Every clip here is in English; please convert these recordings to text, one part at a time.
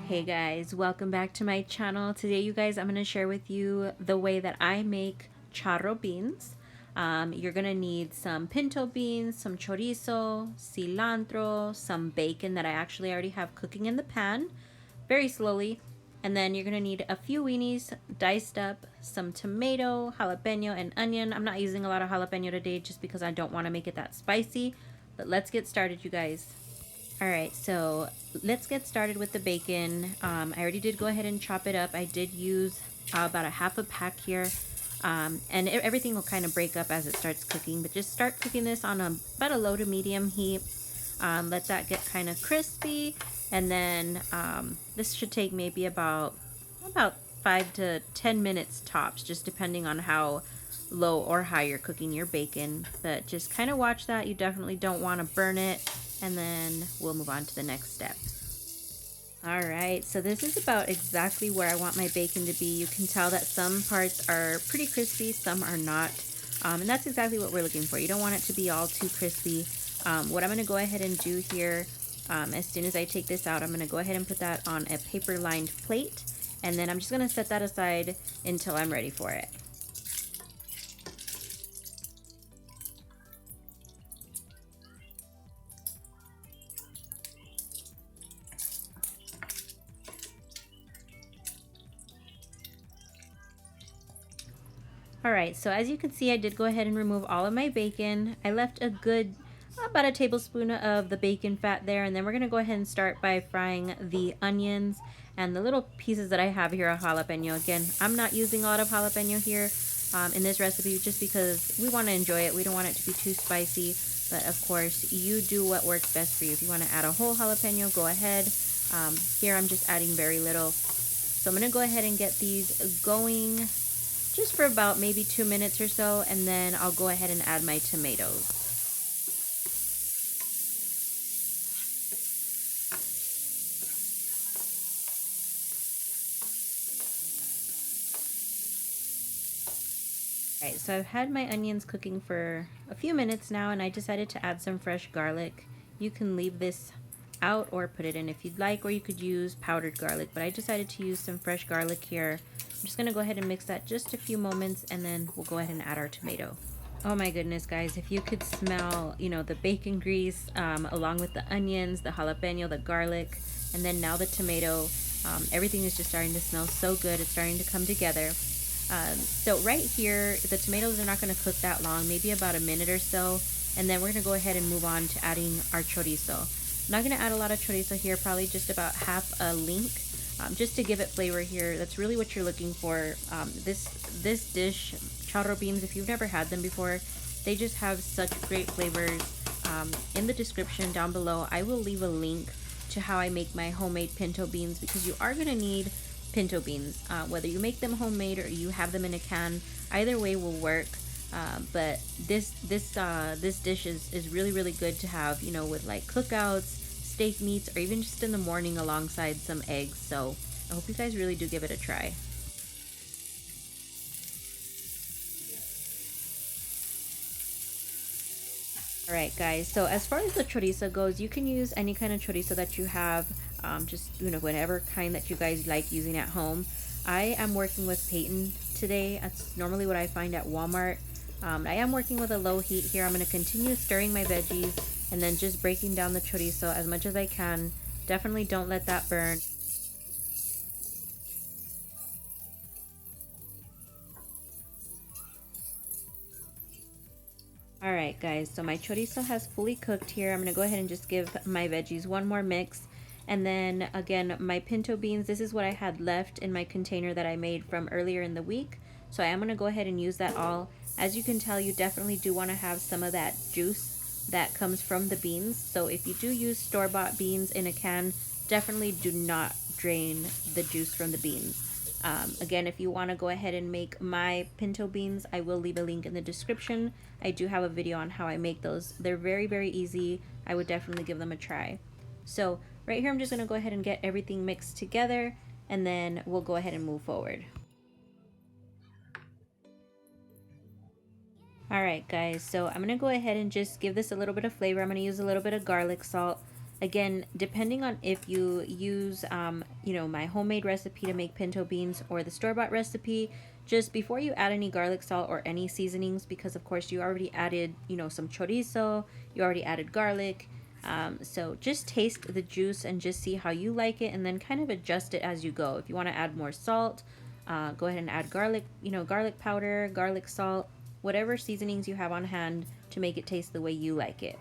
Hey guys, welcome back to my channel. Today you guys, I'm going to share with you the way that I make charro beans. You're going to need some pinto beans, some chorizo, cilantro, some bacon that I actually already have cooking in the pan very slowly. And then you're going to need a few weenies diced up, some tomato, jalapeno, and onion. I'm not using a lot of jalapeno today just because I don't want to make it that spicy. But let's get started, you guys. All right, so let's get started with the bacon. I already did go ahead and chop it up. I did use about a half a pack here. And everything will kind of break up as it starts cooking, but just start cooking this on about a low to medium heat. Let that get kind of crispy, and then this should take maybe about 5 to 10 minutes tops, just depending on how low or high you're cooking your bacon. But just kind of watch that. You definitely don't want to burn it, and then we'll move on to the next step. All right, so this is about exactly where I want my bacon to be. You can tell that some parts are pretty crispy, some are not. And that's exactly what we're looking for. You don't want it to be all too crispy. What I'm gonna go ahead and do here, as soon as I take this out, I'm gonna go ahead and put that on a paper lined plate. And then I'm just gonna set that aside until I'm ready for it. Alright, so as you can see, I did go ahead and remove all of my bacon. I left a good, about a tablespoon of the bacon fat there, and then we're going to go ahead and start by frying the onions and the little pieces that I have here of jalapeno. Again, I'm not using a lot of jalapeno here in this recipe just because we want to enjoy it. We don't want it to be too spicy, but of course, you do what works best for you. If you want to add a whole jalapeno, go ahead. Here I'm just adding very little. So I'm going to go ahead and get these going just for about maybe 2 minutes or so, and then I'll go ahead and add my tomatoes. Alright, so I've had my onions cooking for a few minutes now, and I decided to add some fresh garlic. You can leave this out or put it in if you'd like, or you could use powdered garlic, but I decided to use some fresh garlic here. I'm just going to go ahead and mix that just a few moments, and then we'll go ahead and add our tomato. Oh my goodness, guys, if you could smell, the bacon grease along with the onions, the jalapeno, the garlic, and then now the tomato, everything is just starting to smell so good. It's starting to come together. So right here, the tomatoes are not going to cook that long, maybe about a minute or so, and then we're going to go ahead and move on to adding our chorizo. I'm not going to add a lot of chorizo here, probably just about half a link, just to give it flavor here. That's really what you're looking for. This dish, charro beans, if you've never had them before, they just have such great flavors. In the description down below, I will leave a link to how I make my homemade pinto beans, because you are going to need pinto beans. Whether you make them homemade or you have them in a can, either way will work. But this dish is really good to have, with like cookouts, steak meats, or even just in the morning alongside some eggs. So I hope you guys really do give it a try. Alright guys, so as far as the chorizo goes, you can use any kind of chorizo that you have, just whatever kind that you guys like using at home. I am working with Peyton today. That's normally what I find at Walmart. I am working with a low heat here. I'm going to continue stirring my veggies and then just breaking down the chorizo as much as I can. Definitely don't let that burn. Alright guys, so my chorizo has fully cooked here. I'm going to go ahead and just give my veggies one more mix. And then again, my pinto beans, this is what I had left in my container that I made from earlier in the week. So I am going to go ahead and use that all. As you can tell, you definitely do want to have some of that juice that comes from the beans. So if you do use store-bought beans in a can, definitely do not drain the juice from the beans. Again, if you want to go ahead and make my pinto beans, I will leave a link in the description. I do have a video on how I make those. They're very easy. I would definitely give them a try. So right here, I'm just going to go ahead and get everything mixed together, and then we'll go ahead and move forward. Alright guys, so I'm going to go ahead and just give this a little bit of flavor. I'm going to use a little bit of garlic salt. Again, depending on if you use, my homemade recipe to make pinto beans or the store-bought recipe, just before you add any garlic salt or any seasonings, because of course you already added, some chorizo, you already added garlic. So just taste the juice and just see how you like it, and then kind of adjust it as you go. If you want to add more salt, go ahead and add garlic, garlic powder, garlic salt, whatever seasonings you have on hand to make it taste the way you like it.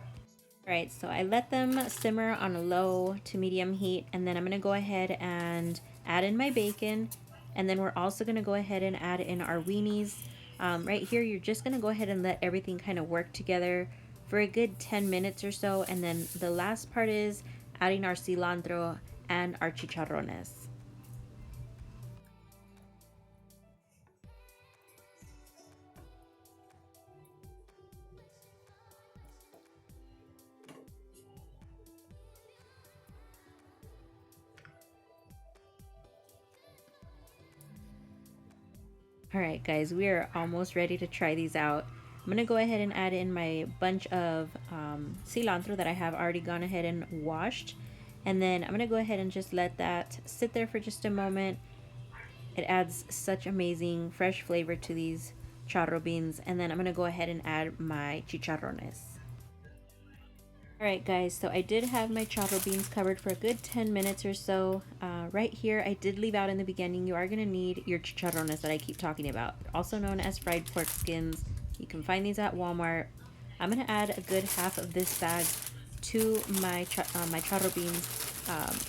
All right, so I let them simmer on a low to medium heat, and then I'm gonna go ahead and add in my bacon, and then we're also gonna go ahead and add in our weenies. Right here, you're just gonna go ahead and let everything kind of work together for a good 10 minutes or so, and then the last part is adding our cilantro and our chicharrones. All right, guys, we are almost ready to try these out. I'm gonna go ahead and add in my bunch of cilantro that I have already gone ahead and washed. And then I'm gonna go ahead and just let that sit there for just a moment. It adds such amazing fresh flavor to these charro beans. And then I'm gonna go ahead and add my chicharrones. Alright guys, so I did have my charro beans covered for a good 10 minutes or so. Right here, I did leave out in the beginning, you are going to need your chicharrones that I keep talking about, also known as fried pork skins. You can find these at Walmart. I'm going to add a good half of this bag to my charro beans.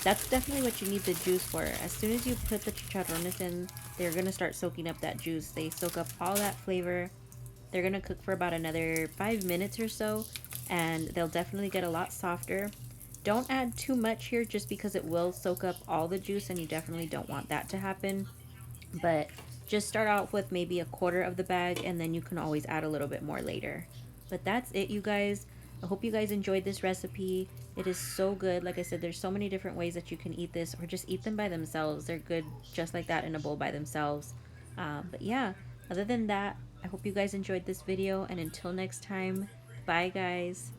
That's definitely what you need the juice for. As soon as you put the chicharrones in, they're going to start soaking up that juice. They soak up all that flavor. They're going to cook for about another 5 minutes or so, and they'll definitely get a lot softer. Don't add too much here just because it will soak up all the juice, and you definitely don't want that to happen. But just start off with maybe a quarter of the bag, and then you can always add a little bit more later. But that's it, you guys. I hope you guys enjoyed this recipe. It is so good. Like I said, there's so many different ways that you can eat this, or just eat them by themselves. They're good just like that in a bowl by themselves. But yeah, other than that, I hope you guys enjoyed this video, and until next time, bye guys.